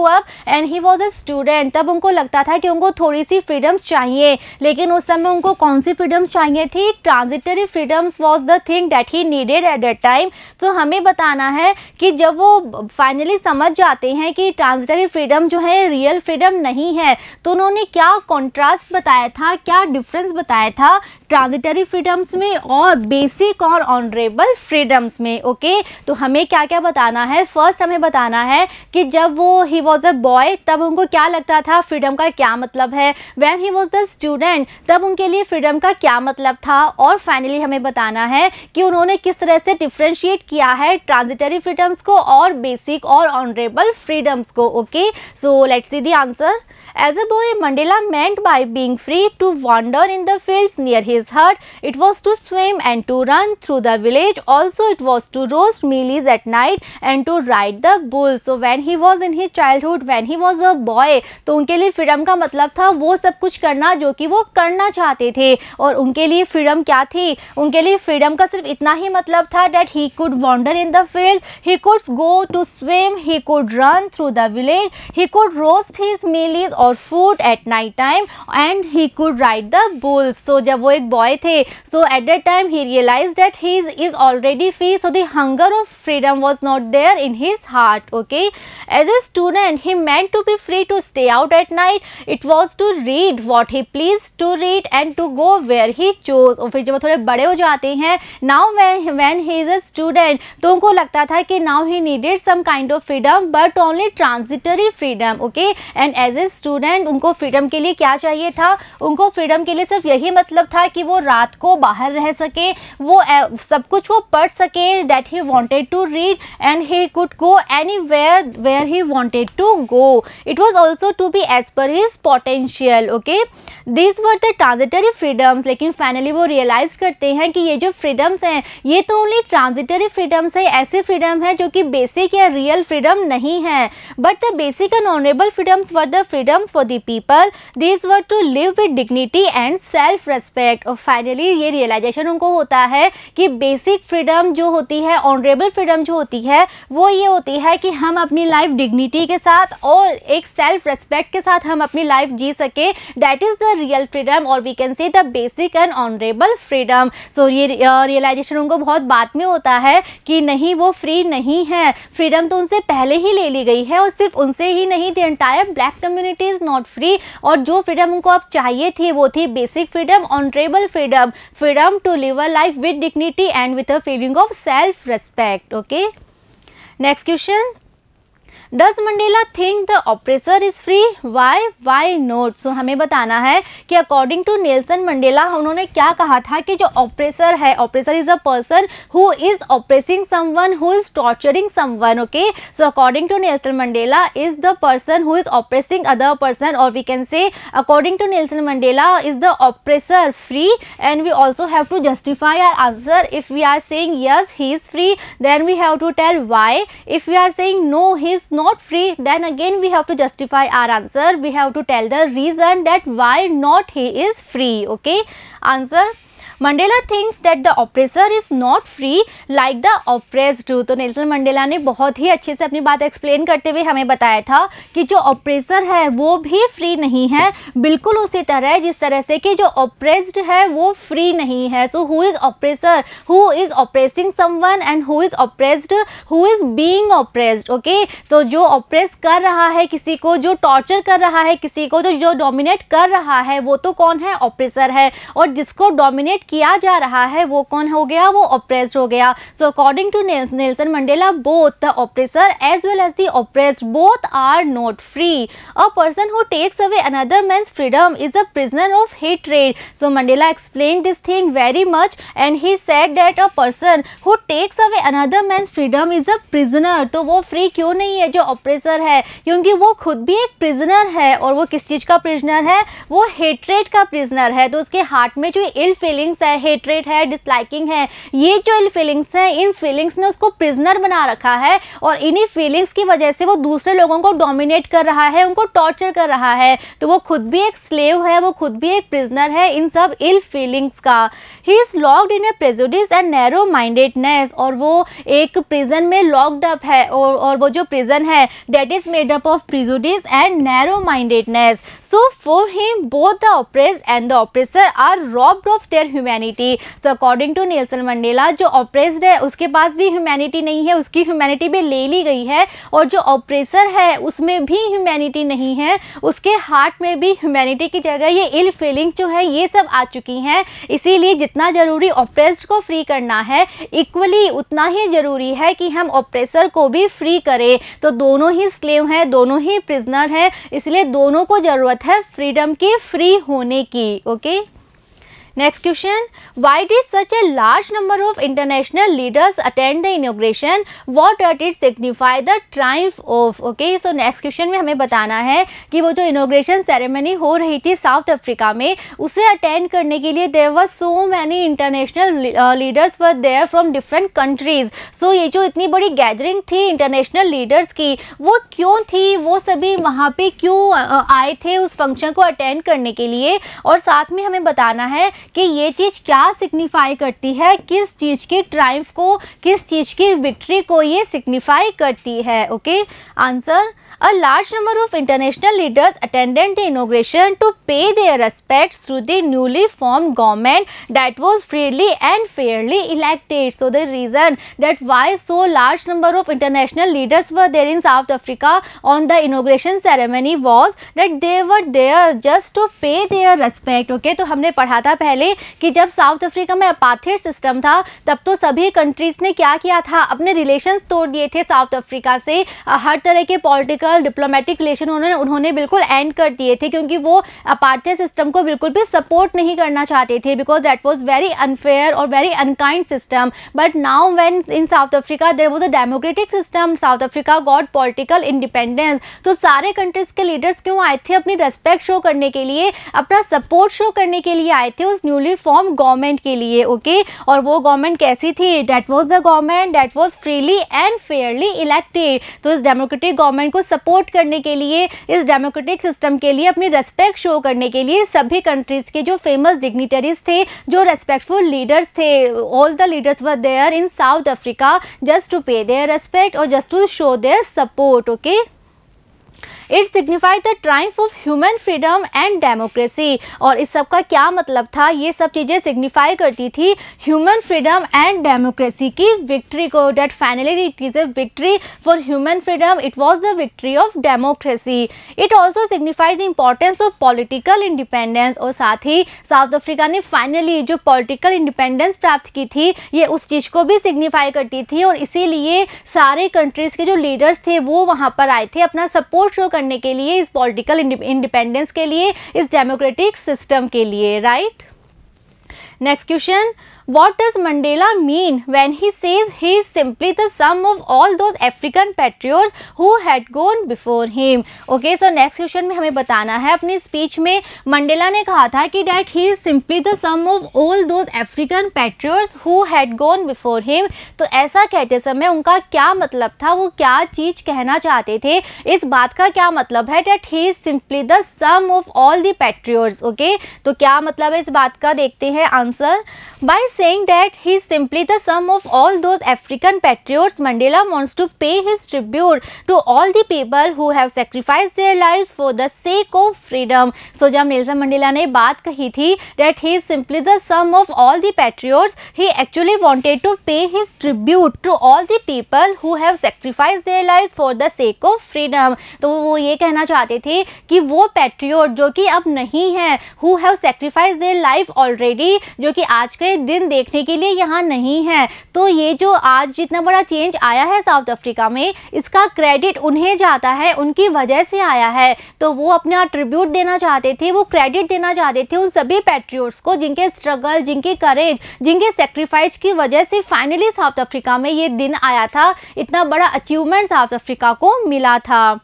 up and he was a student, तब उनको लगता था कि उनको थोड़ी सी फ्रीडम्स चाहिए. लेकिन उस समय उनको कौन सी फ्रीडम्स चाहिए थी? Transitory freedoms was the thing that he needed eight that time. तो हमें बताना है कि जब वो फाइनली समझ जाते हैं कि ट्रांजिटरी फ्रीडम जो है रियल फ्रीडम नहीं है, तो उन्होंने क्या कॉन्ट्रास्ट बताया था, क्या डिफरेंस बताया था ट्रांजिटरी फ्रीडम्स में और बेसिक और ऑनरेबल फ्रीडम्स में. ओके, तो हमें क्या क्या बताना है? फर्स्ट हमें बताना है कि जब वो ही वॉज अ बॉय, तब उनको क्या लगता था, फ्रीडम का क्या मतलब है. When he was the student, तब उनके लिए फ्रीडम का क्या मतलब था. और फाइनली हमें बताना है कि उन्होंने किस तरह से डिफ्रेंशिएट किया है ट्रांजिटरी फ्रीडम्स को और बेसिक और ऑनरेबल फ्रीडम्स को. Okay, so let's see the answer. As a boy, Mandela meant by being free to wander in the fields near his hut. It was to swim and to run through the village. Also, it was to roast mealies at night and to ride the bull. So, when he was in his childhood, when he was a boy, तो उनके लिए फ्रीडम का मतलब था वो सब कुछ करना जो कि वो करना चाहते थे. और उनके लिए फ्रीडम क्या थी? उनके लिए फ्रीडम का सिर्फ इतना ही मतलब था that he could wander in the fields, he could go to swim, he could run through the village, he could roast his mealies और food at night time and he could ride the bulls. So जब वो एक बॉय थे, so at that time he realise that he is already free, so the hunger of freedom was not there in his heart. Okay, as a student he meant to be free to stay out at night. It was to read what he please to read and to go where he chose. और फिर जब वो थोड़े बड़े हो जाते हैं, now when he is a student, तो उनको लगता था कि now he needed some kind of freedom but only transitory freedom. Okay, and as a student उनको फ्रीडम के लिए क्या चाहिए था? उनको फ्रीडम के लिए सिर्फ यही मतलब था कि वो रात को बाहर रह सके, वो सब कुछ वो पढ़ सके, that he wanted to read and he could go anywhere where he wanted to go. It was also to be as per his potential. Okay, this were the transitory freedoms. लेकिन फाइनली वो रियलाइज करते हैं कि ये जो फ्रीडम्स हैं ये तो ओनली ट्रांजिटरी फ्रीडम्स है, ऐसे फ्रीडम है जो कि बेसिक या रियल फ्रीडम नहीं है. But the basic and honourable freedoms were the freedoms for the people. This were to live with dignity and self respect. और फाइनली ये रियलाइजेशन उनको होता है कि बेसिक फ्रीडम जो होती है, ऑनरेबल फ्रीडम जो होती है, वो ये होती है कि हम अपनी लाइफ डिग्निटी के साथ और एक सेल्फ रेस्पेक्ट के साथ हम अपनी लाइफ जी सके. That is the real freedom और we can say the basic and honourable freedom. So ये रियलाइजेशन उनको बहुत बाद में होता है कि नहीं, वो फ्री नहीं है, फ्रीडम तो उनसे पहले ही ले ली गई है. और सिर्फ उनसे ही नहीं, the entire black community is not free. और जो फ्रीडम उनको अब चाहिए थी वो थी basic freedom, honourable freedom, freedom to live a life with dignity and with a feeling of self respect. Okay, next question. Does Mandela think the oppressor is free? Why not? So हमें बताना है कि according to Nelson Mandela उन्होंने क्या कहा था कि जो oppressor है, oppressor is a person who is oppressing someone, who is torturing someone. Okay, so according to Nelson Mandela is the person who is oppressing other person, or we can say according to Nelson Mandela is the oppressor free. And we also have to justify our answer. If we are saying yes he is free, then we have to tell why. If we are saying no he is not free, then again we have to justify our answer. We have to tell the reason that why not he is free. Okay, answer. Mandela thinks that the oppressor is not free like the oppressed. तो नेल्सन मंडेला ने बहुत ही अच्छे से अपनी बात एक्सप्लेन करते हुए हमें बताया था कि जो ऑप्रेसर है वो भी फ्री नहीं है, बिल्कुल उसी तरह जिस तरह से कि जो ऑप्रेस्ड है वो फ्री नहीं है। So who is oppressor? Who is oppressing someone and who is oppressed? Who is being oppressed. Okay, तो जो ऑप्रेस कर रहा है किसी को, जो टॉर्चर कर रहा है किसी को, तो जो डोमिनेट कर रहा है वो तो कौन है? ऑप्रेसर है। और जिसको डोमिनेट किया जा रहा है वो कौन हो गया? वो ऑप्रेस्ड हो गया। So according to Nelson Mandela, both the oppressor as well as the oppressed, both are not free. A person who takes away another man's freedom is a prisoner of hatred. So Mandela explained this thing very much and he said that a person who takes away another man's freedom is a prisoner. तो वो फ्री क्यों नहीं है जो ऑप्रेसर है? क्योंकि वो खुद भी एक प्रिजनर है। और वो किस चीज़ का प्रिजनर है? वो हेट्रेड का प्रिजनर है। तो उसके हार्ट में जो इल फीलिंग्स है, हेट्रेड है, डिसलाइकिंग है, ये जो इल फीलिंग्स हैं, इन फीलिंग्स ने उसको प्रिजनर बना रखा है और इन्हीं फीलिंग्स की वजह से वो दूसरे लोगों को डोमिनेट कर रहा है, उनको टॉर्चर कर रहा है। तो वो खुद भी एक स्लेव है, वो खुद भी एक प्रिजनर है इन सब इल फीलिंग्स का। He is locked in A prejudice and narrow mindedness. और वो एक प्रिजन में लॉक्ड अप है और वो जो प्रिजन है that is made up of prejudice and narrow mindedness. So for him both the oppressed and the oppressor are robbed of their humanity. So according to Nelson Mandela, जो ऑप्रेस्ड है उसके पास भी ह्यूमैनिटी नहीं है, उसकी ह्यूमैनिटी भी ले ली गई है। और जो ऑप्रेसर है उसमें भी ह्यूमैनिटी नहीं है, उसके हार्ट में भी ह्यूमैनिटी की जगह ये इल फीलिंग जो है ये सब आ चुकी हैं। इसीलिए जितना ज़रूरी ऑप्रेस्ड को फ्री करना है, इक्वली उतना ही ज़रूरी है कि हम ऑप्रेसर को भी फ्री करें। तो दोनों ही स्लेव हैं, दोनों ही प्रिजनर हैं, इसलिए दोनों को ज़रूरत है फ्रीडम की, फ्री होने की। Okay, next question, why did such a large number of international leaders attend the inauguration? What did it signify the triumph of? Okay, so next question में हमें बताना है कि वो जो इनोग्रेशन सेरेमनी हो रही थी साउथ अफ्रीका में, उसे अटेंड करने के लिए there were so many international leaders were there from different countries. So ये जो इतनी बड़ी गैदरिंग थी इंटरनेशनल लीडर्स की, वो क्यों थी? वो सभी वहाँ पे क्यों आए थे उस फंक्शन को अटेंड करने के लिए? और साथ में हमें बताना है कि ये चीज़ क्या सिग्निफाई करती है, किस चीज़ की ट्रायम्फ को, किस चीज़ की विक्ट्री को ये सिग्निफाई करती है। Okay, answer, a large number of international leaders attended the inauguration to pay their respects to the newly formed government that was freely and fairly elected. So the reason that why so large number of international leaders were there in South Africa on the inauguration ceremony was that they were there just to pay their respect. Okay, तो हमने पढ़ा था पहले कि जब साउथ अफ्रीका में अपार्थाइड सिस्टम था तब तो सभी कंट्रीज ने क्या किया था, अपने रिलेशंस तोड़ दिए थे साउथ अफ्रीका से। हर तरह के पॉलिटिकल डिप्लोमेटिक रिलेशन उन्होंने बिल्कुल एंड कर दिए थे, क्योंकि वो अपार्थाइड सिस्टम को बिल्कुल भी सपोर्ट नहीं करना चाहते थे, because that was very unfair और very unkind system. But now when in South Africa there was a democratic system, South Africa got political independence. तो सारे कंट्रीज के लीडर्स क्यों आए थे? अपनी रेस्पेक्ट शो करने के लिए, अपना सपोर्ट शो करने के लिए आए थे उस न्यूली फॉर्म गवर्नमेंट के लिए। ओके, और वो गवर्नमेंट कैसी थी? That was the government that was freely and Fairlie elected. तो इस डेमोक्रेटिक गवर्नमेंट को सपोर्ट करने के लिए, इस डेमोक्रेटिक सिस्टम के लिए अपनी रेस्पेक्ट शो करने के लिए सभी कंट्रीज के जो फेमस डिग्निटरीज थे, जो रेस्पेक्टफुल लीडर्स थे, all the leaders were there in South Africa just to pay their respect और just to show their support. Okay, it signified the triumph of human freedom and democracy. और इस सब का क्या मतलब था? ये सब चीज़ें सिग्निफाई करती थी ह्यूमन फ्रीडम एंड डेमोक्रेसी की विक्ट्री को। That finally it is a victory for human freedom, it was the victory of democracy. It also signified the importance of political independence. और साथ ही साउथ अफ्रीका ने फाइनली जो पॉलिटिकल इंडिपेंडेंस प्राप्त की थी, ये उस चीज़ को भी सिग्निफाई करती थी। और इसीलिए सारे कंट्रीज़ के जो लीडर्स थे वो वहाँ पर आए थे अपना सपोर्ट शो करने के लिए, इस पॉलिटिकल इंडिपेंडेंस के लिए, इस डेमोक्रेटिक सिस्टम के लिए। Right, next question, what does Mandela mean when he says he is simply the sum of all those African patriots who had gone before him? Okay, so next question में हमें बताना है, अपनी स्पीच में मंडेला ने कहा था कि that he is simply the sum of all those African patriots who had gone before him। तो ऐसा कहते समय उनका क्या मतलब था, वो क्या चीज़ कहना चाहते थे, इस बात का क्या मतलब है that he is simply the sum of all the patriots? Okay, तो क्या मतलब है इस बात का, देखते हैं answer answer. By saying that he is simply the sum of all those African patriots, Mandela wants to pay his tribute to all the people who have sacrificed their lives for the sake of freedom. So जब नेल्सन मंडेला ने बात कही थी that he is simply the sum of all the patriots, he actually wanted to pay his tribute to all the people who have sacrificed their lives for the sake of freedom. तो वो ये कहना चाहते थे कि वो पैट्रियोट जो कि अब नहीं है, who have sacrificed their life already, जो कि आज के दिन देखने के लिए यहाँ नहीं है, तो ये जो आज जितना बड़ा चेंज आया है साउथ अफ्रीका में, इसका क्रेडिट उन्हें जाता है, उनकी वजह से आया है। तो वो अपना ट्रिब्यूट देना चाहते थे, वो क्रेडिट देना चाहते थे उन सभी पैट्रियोट्स को जिनके स्ट्रगल, जिनके करेज, जिनके सेक्रीफाइस की वजह से फाइनली साउथ अफ्रीका में ये दिन आया था, इतना बड़ा अचीवमेंट साउथ अफ्रीका को मिला था।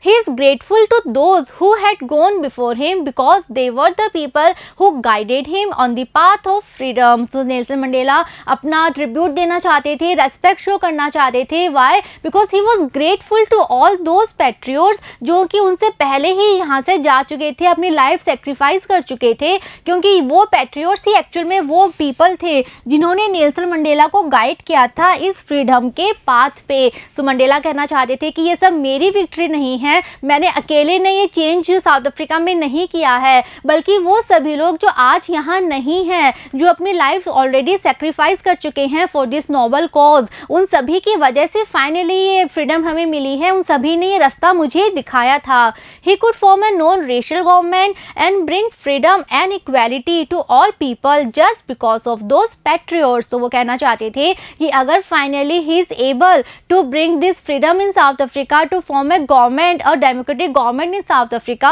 He is grateful to those who had gone before him because they were the people who guided him on the path of freedom. So Nelson Mandela अपना ट्रिब्यूट देना चाहते थे, रेस्पेक्ट शो करना चाहते थे। Why? Because he was grateful to all those patriots जो कि उनसे पहले ही यहाँ से जा चुके थे, अपनी लाइफ सेक्रीफाइस कर चुके थे, क्योंकि वो पैट्रियोट्स ही एक्चुअल में वो पीपल थे जिन्होंने नेल्सन मंडेला को गाइड किया था इस फ्रीडम के पाथ पे। सो मंडेला कहना चाहते थे कि ये सब मेरी विक्ट्री नहीं है, मैंने अकेले ने ये चेंज साउथ अफ्रीका में नहीं किया है, बल्कि वो सभी लोग जो आज यहाँ नहीं हैं, जो अपनी लाइफ ऑलरेडी सेक्रीफाइस कर चुके हैं फॉर दिस नोबल कॉज, उन सभी की वजह से फाइनली ये फ्रीडम हमें मिली है, उन सभी ने ये रास्ता मुझे दिखाया था। He could form a non racial government and bring freedom and equality to all people just because of those patriots. तो वो कहना चाहते थे कि अगर finally he is able to bring this freedom in South Africa, to form a government, a democratic government in South Africa,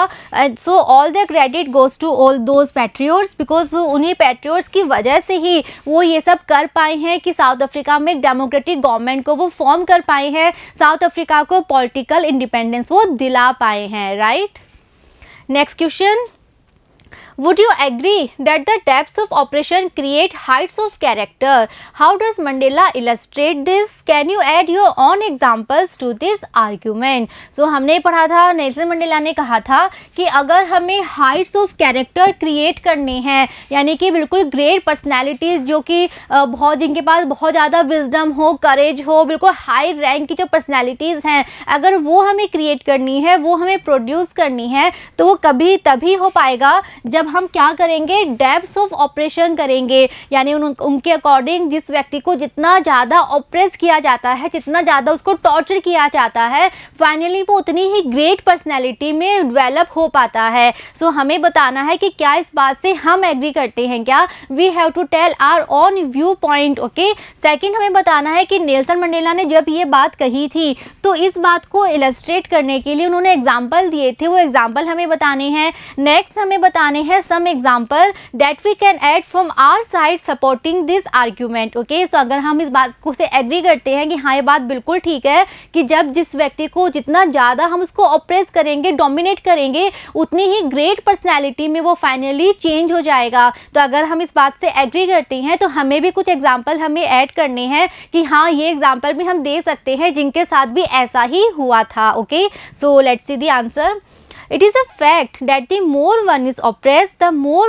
so all the credit goes to all those patriots because उन्हीं patriots की वजह से ही वो ये सब कर पाए हैं कि साउथ अफ्रीका में एक डेमोक्रेटिक गवर्नमेंट को वो फॉर्म कर पाए हैं, साउथ अफ्रीका को पॉलिटिकल इंडिपेंडेंस वो दिला पाए हैं, right. Next question, would you agree that the depths of oppression create heights of character? How does Mandela illustrate this? Can you add your own examples to this argument? So हमने पढ़ा था, नेल्सन मंडेला ने कहा था कि अगर हमें heights of character create करने हैं, यानी कि बिल्कुल ग्रेट पर्सनैलिटीज़ जो कि बहुत, जिनके पास बहुत ज़्यादा विजडम हो, करेज हो, बिल्कुल हाई रैंक की जो पर्सनैलिटीज़ हैं, अगर वो हमें क्रिएट करनी है, वो हमें प्रोड्यूस करनी है, तो वो कभी तभी हो पाएगा जब हम क्या करेंगे, डेप्थ्स ऑफ ऑपरेशन करेंगे, यानी उनके अकॉर्डिंग जिस व्यक्ति को जितना ज़्यादा ऑप्रेस किया जाता है, जितना ज़्यादा उसको टॉर्चर किया जाता है, फाइनली वो उतनी ही ग्रेट पर्सनैलिटी में डेवलप हो पाता है। सो हमें बताना है कि क्या इस बात से हम एग्री करते हैं क्या, we have to tell our own view point, okay. Second, हमें बताना है कि नेल्सन मंडेला ने जब ये बात कही थी तो इस बात को इलस्ट्रेट करने के लिए उन्होंने एग्जाम्पल दिए थे, वो एग्जाम्पल हमें बताने हैं। नेक्स्ट हमें बताने हैं some example that we can add from our side supporting this argument, okay। so अगर हम इस बात को से एग्री करते हैं कि हाँ ये बात बिल्कुल ठीक है कि जब जिस व्यक्ति को जितना ज़्यादा हम उसको ऑप्रेस करेंगे, डोमिनेट करेंगे, उतनी ही ग्रेट पर्सनैलिटी में वो फाइनली चेंज हो जाएगा। तो अगर हम इस बात से एग्री करते हैं तो हमें भी कुछ एग्जाम्पल हमें ऐड करने हैं कि हाँ ये एग्जाम्पल भी हम दे सकते हैं जिनके साथ भी ऐसा ही हुआ था, okay. So let's see the answer. It is a fact that the more one is oppressed, the more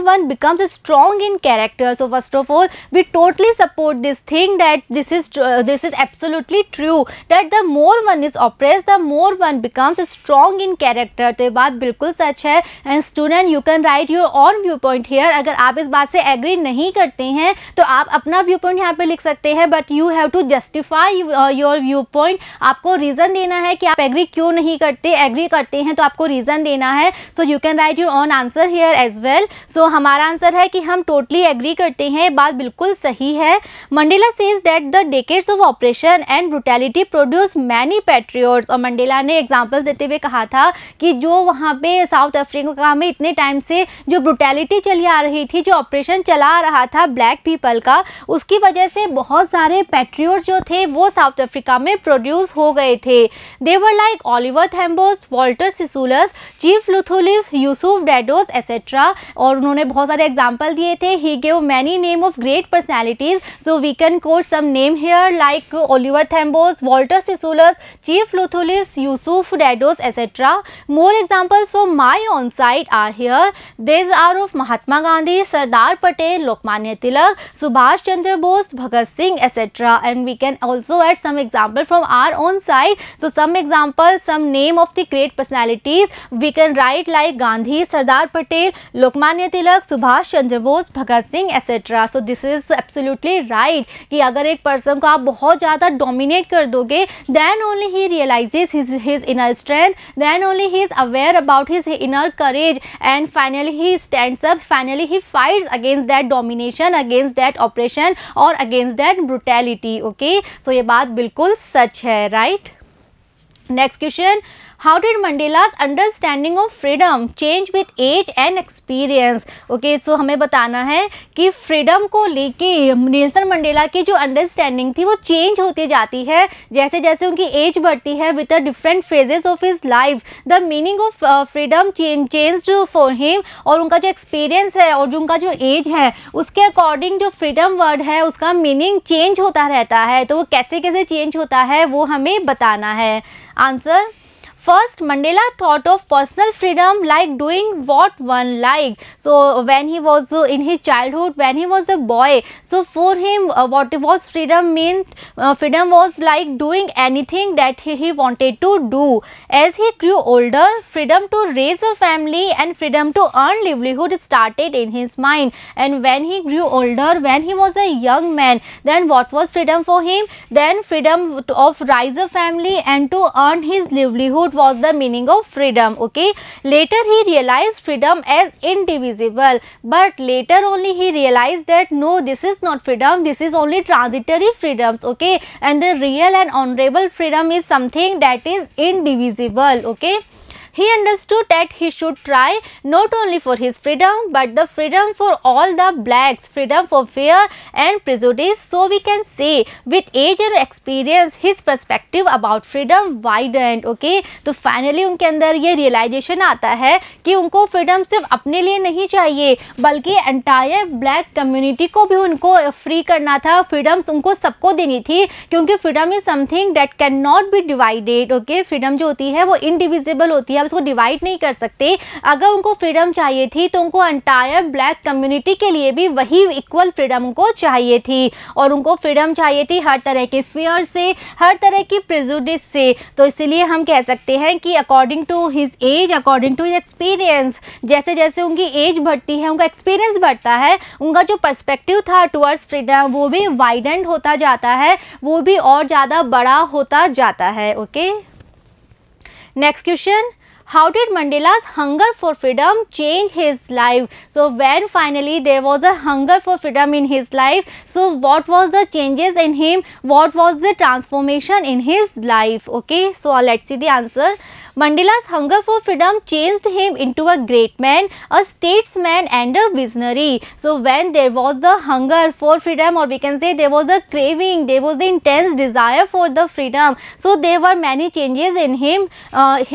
one becomes strong in character. So first of all, we totally support this thing that this is absolutely true that the more one is oppressed, the more one becomes strong in character. तो ये बात बिल्कुल सच है। And student, you can write your own viewpoint here. अगर आप इस बात से एग्री नहीं करते हैं तो आप अपना व्यू पॉइंट यहाँ पे लिख सकते हैं, but you have to justify your view point. आपको रीज़न देना है कि आप एग्री क्यों नहीं करते, एग्री करते हैं तो आपको रीज़न देना है। So you can write your own answer here as well. So हमारा आंसर है कि हम टोटली एग्री करते हैं, बात बिल्कुल सही है। Mandela says that the decades of operation and brutality produce many patriots. और मंडेला ने एग्जांपल्स देते हुए कहा था कि जो वहाँ पे साउथ अफ्रीका में इतने टाइम से जो ब्रुटैलिटी चली आ रही थी, जो ऑपरेशन चला आ रहा था ब्लैक पीपल का, उसकी वजह से बहुत सारे पैट्रियोट्स जो थे वो साउथ अफ्रीका में प्रोड्यूस हो गए थे। They were like Oliver Tambo, Bose, Walter Sisulus, Chief Luthulis, Yusuf Dadoos etcetera. और उन्होंने बहुत सारे एग्जाम्पल दिए थे. He gave many name of great personalities. So we can quote some name here like Oliver Tambos, Walter Sisulus, Chief Luthulis, Yusuf Dadoos etcetera. More examples from my own side are here. These are of Mahatma Gandhi, Sardar Patel, Lokmanya Tilak, Subhash Chandra Bose, Bhagat Singh, etc. And we can also add some example from our own side. So some examples, some name of the great personalities we can write like Gandhi, Sardar Patel, Lokmanya Tilak, Subhash Chandra Bose, Bhagat Singh, etc. So this is absolutely right कि अगर एक person को आप बहुत ज़्यादा dominate कर दोगे, then only he realizes his inner strength, then only he is aware about his inner courage, and finally he stands up, finally he fights against that domination, against that oppression or against that brutality. Okay, so ये बात बिल्कुल सच है, right? Next question. How did Mandela's understanding of freedom change with age and experience? Okay, so हमें बताना है कि फ्रीडम को लेके नेल्सन मंडेला की जो अंडरस्टैंडिंग थी वो चेंज होती जाती है जैसे जैसे उनकी एज बढ़ती है. With the different phases of his life the meaning of freedom changed for him. और उनका जो एक्सपीरियंस है और जो उनका जो एज है उसके अकॉर्डिंग जो फ्रीडम वर्ड है उसका मीनिंग चेंज होता रहता है. तो वो कैसे कैसे चेंज होता है वो हमें बताना है. Answer. First, Mandela thought of personal freedom like doing what one liked. So when he was in his childhood, when he was a boy, so for him what was freedom meant? Freedom was like doing anything that he wanted to do. As he grew older, freedom to raise a family and freedom to earn livelihood started in his mind. And when he grew older, when he was a young man, then what was freedom for him? Then freedom of raise a family and to earn his livelihood was the meaning of freedom. Okay, later he realized freedom as indivisible, but later only he realized that no, this is not freedom, this is only transitory freedoms. Okay, and the real and honorable freedom is something that is indivisible. Okay, he understood that he should try not only for his freedom but the freedom for all the blacks, freedom for fear and prejudice. So we can say with age and experience his perspective about freedom widened. Okay, तो finally उनके अंदर ये realization आता है कि उनको freedom सिर्फ अपने लिए नहीं चाहिए बल्कि entire black community को भी उनको free करना था. freedoms उनको सबको देनी थी क्योंकि freedom is something that cannot be divided. Okay, freedom जो होती है वो indivisible होती है, उसको डिवाइड नहीं कर सकते. अगर उनको फ्रीडम चाहिए थी तो उनको एंटायर ब्लैक कम्युनिटी के लिए भी वही इक्वल फ्रीडम उनको चाहिए थी. और उनको फ्रीडम चाहिए थी हर तरह के फियर से, हर तरह की प्रेजुडिस से. तो इसीलिए हम कह सकते हैं कि according to his age, according to his experience, जैसे जैसे उनकी एज बढ़ती है, उनका एक्सपीरियंस बढ़ता है, उनका जो पर्सपेक्टिव था टुवर्ड्स फ्रीडम वो भी वाइडेंड होता जाता है, वो भी और ज़्यादा बड़ा होता जाता है. Okay, next question. How did Mandela's hunger for freedom change his life? So when finally there was a hunger for freedom in his life, so what was the changes in him? What was the transformation in his life? Okay, so let's see the answer. Mandela's hunger for freedom changed him into a great man, a statesman and a visionary. So when there was the hunger for freedom, or we can say there was a craving, there was the intense desire for the freedom, so there were many changes in him.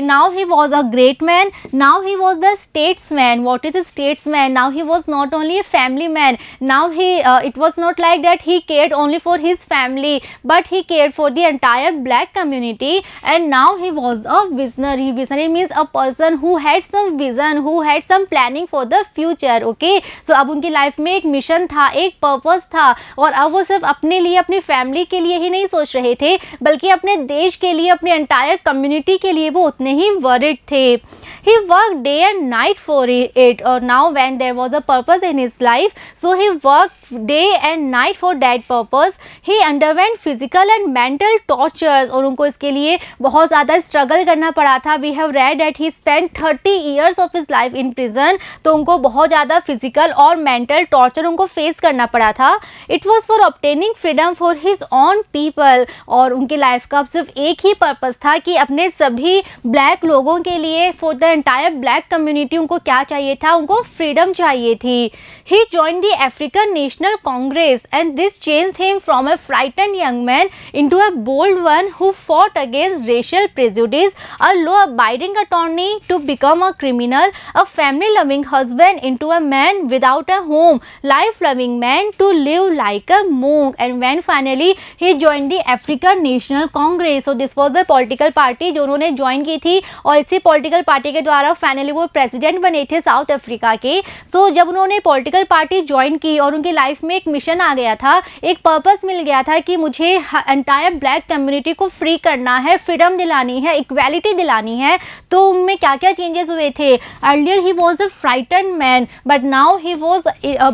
Now he was a great man, now he was the statesman. What is a statesman? Now he was not only a family man, now it was not like that he cared only for his family, but he cared for the entire black community. And now he was a visionary. Visionary means a person who had some vision, who had some planning for the future. Okay, so अब उनकी लाइफ में एक मिशन था, एक पर्पस था, और अब वो सिर्फ अपने लिए, अपनी फैमिली के लिए ही नहीं सोच रहे थे बल्कि अपने देश के लिए, अपने एंटायर कम्युनिटी के लिए वो उतने ही वरिड थे. He worked day and night for it. Or now when there was a purpose in his life, so he worked day and night for that purpose. He underwent physical and mental tortures. और उनको इसके लिए बहुत ज़्यादा स्ट्रगल करना पड़ा था. We have read that he spent 30 years of his life in prison. तो उनको बहुत ज़्यादा फिजिकल और मेंटल टॉर्चर उनको फेस करना पड़ा था. It was for obtaining freedom for his own people. और उनकी लाइफ का सिर्फ एक ही पर्पस था कि अपने सभी ब्लैक लोगों के लिए, for the entire black community, उनको क्या चाहिए था? उनको फ्रीडम चाहिए थी. He joined the African National Congress and this changed him from a frightened young man into a bold one who fought against racial prejudice, a law abiding attorney to become a criminal, a family loving husband into a man without a home, life loving man to live like a monk, and when finally he joined the African National Congress. So this was the political party जो उन्होंने ज्वाइन की थी और इसी पॉलिटिकल पार्टी के द्वारा फाइनली वो प्रेसिडेंट बने थे साउथ अफ्रीका के. सो जब उन्होंने पॉलिटिकल पार्टी ज्वाइन की और उनकी लाइफ में एक मिशन आ गया था, एक पर्पस मिल गया था कि मुझे एंटायर ब्लैक कम्युनिटी को फ्री करना है, फ्रीडम दिलानी है, इक्वालिटी दिलानी है. तो उनमें क्या क्या चेंजेस हुए थे? Earlier he was a frightened man but now he was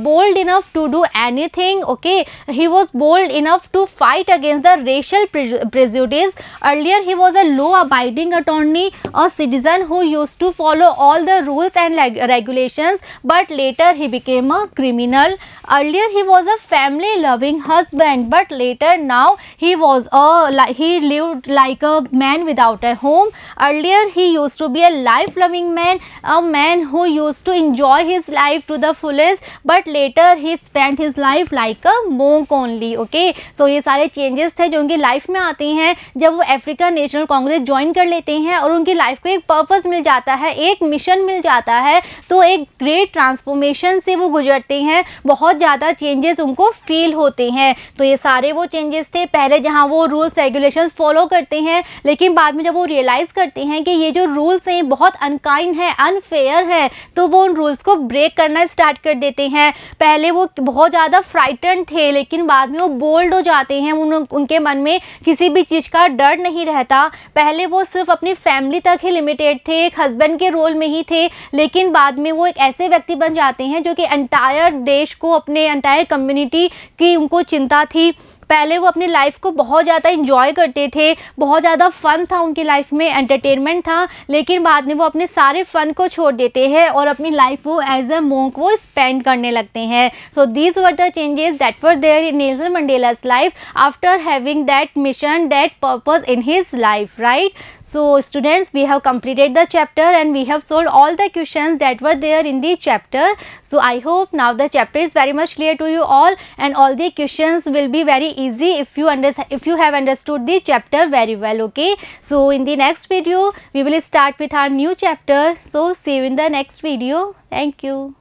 bold enough to do anything. Okay, he was bold enough to fight against the racial prejudice. Earlier he was a law abiding attorney, a citizen who used to follow all the rules and regulations, but later he became a criminal. Earlier he was a family loving husband, but later now he lived like a man without a home. Earlier he used to be a life loving man, a man who used to enjoy his life to the fullest, but later he spent his life like a monk only. Okay, so ये सारे changes थे जो उनकी लाइफ में आती हैं जब वो अफ्रीकन नेशनल कांग्रेस ज्वाइन कर लेते हैं और उनकी लाइफ को एक पर्पस मिल जाता है, एक मिशन मिल जाता है. तो एक ग्रेट ट्रांसफॉर्मेशन से वो गुजरते हैं, बहुत ज़्यादा चेंजेस उनको फील होते हैं. तो ये सारे वो चेंजेस थे पहले जहाँ वो रूल्स रेगुलेशंस फॉलो करते हैं, लेकिन बाद में जब वो रियलाइज़ करते हैं कि ये जो रूल्स हैं बहुत अनकाइंड है, अनफेयर है, तो वो उन रूल्स को ब्रेक करना स्टार्ट कर देते हैं. पहले वो बहुत ज़्यादा फ्राइटन थे लेकिन बाद में वो बोल्ड हो जाते हैं. उनके मन में किसी भी चीज़ का डर नहीं रहता. पहले वो सिर्फ अपनी फैमिली तक ही लिमिटेड थे, एक हस्बैंड के रोल में ही थे, लेकिन बाद में वो एक ऐसे व्यक्ति बन जाते हैं जो कि एंटायर देश को, अपने एंटायर कम्युनिटी की उनको चिंता थी. पहले वो अपनी लाइफ को बहुत ज़्यादा इंजॉय करते थे, बहुत ज़्यादा फ़न था उनकी लाइफ में, एंटरटेनमेंट था, लेकिन बाद में वो अपने सारे फ़न को छोड़ देते हैं और अपनी लाइफ वो एज अ मोंक वो स्पेंड करने लगते हैं. So these were the changes that were there in Nelson Mandela's life after having that mission, that purpose in his life, right. So students, we have completed the chapter and we have solved all the questions that were there in the chapter. So I hope now the chapter is very much clear to you all and all the questions will be very easy if you have understood the chapter very well. Okay, so in the next video we will start with our new chapter. So see you in the next video. Thank you.